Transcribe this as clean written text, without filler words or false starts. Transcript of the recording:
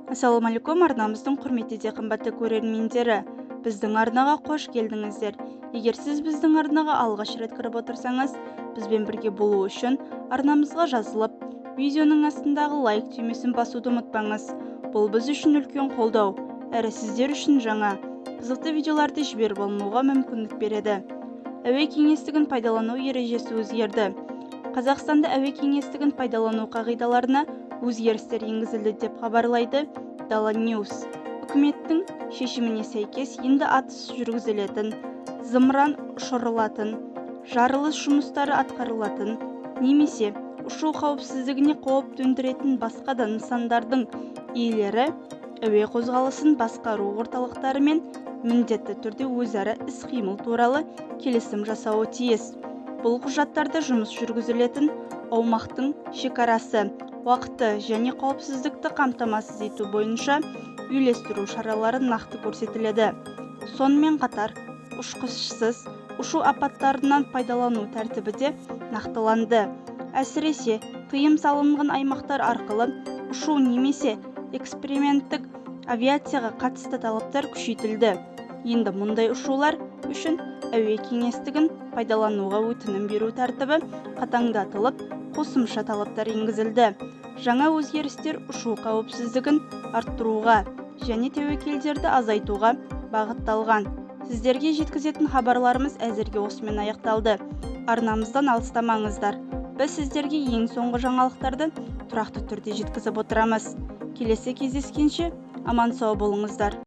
Ассалаумалейкум, арнамыздың құрметті де қымбатты көрермендері. Біздің арнаға қош келдіңіздер. Егер сіз біздің арнаға алғаш рет кіріп отырсаңыз, бізбен бірге болу үшін арнамызға жазылып, видеоның астындағы лайк түймесін басуды ұмытпаңыз. Бұл біз үшін үлкен қолдау, әрі сіздер үшін жаңа қызықты видеоларды жіберіп алмауға мүмкіндік береді. Әуе кеңістігін пайдалану ережесі өзгерді. Қазақстанда әуе кеңістігін пайдалану қағидаларына өзгерістер енгізілді деп хабарлайды Дала Ньюс. Үкіметтің шешіміне сәйкес енді атыс жүргізілетін, зымыран ұшырылатын, жарылыс жұмыстары атқарылатын, немесе ұшу қауіпсіздігіне қауіп төндіретін басқа да нысандардың иелері әуе қозғалысын басқару орталықтарымен міндетті түрде өзара іс-қимыл туралы келісім жасауы тиіс. Бұл құжаттарда жұмыс жүргізілетін аумақтың шекарасы, уақыты және қауіпсіздікті қамтамасыз ету бойынша үйлестіру шаралары нақты көрсетіледі. Сонымен қатар, ұшқышсыз ұшу аппараттарынан пайдалану тәртібі де нақтыланды. Әсіресе, тыйым салынған аймақтар арқылы ұшу немесе эксперименттік авиацияға қатысты талаптар күшейтілді. Енді мұндай ұшулар үшін әуе кеңістігін пайдалануға өтінім беру тәртібі қатаңдатылып, қосымша талаптар енгізілді. Жаңа өзгерістер ұшу қауіпсіздігін арттыруға және тәуекелдерді азайтуға бағытталған. Сіздерге жеткізетін хабарларымыз әзірге осымен аяқталды. Арнамыздан алыстамаңыздар. Біз сіздерге ең соңғы жаңалықтарды тұрақты түрде жеткізіп отырамыз. Келесі кездескенше аман сау болыңыздар.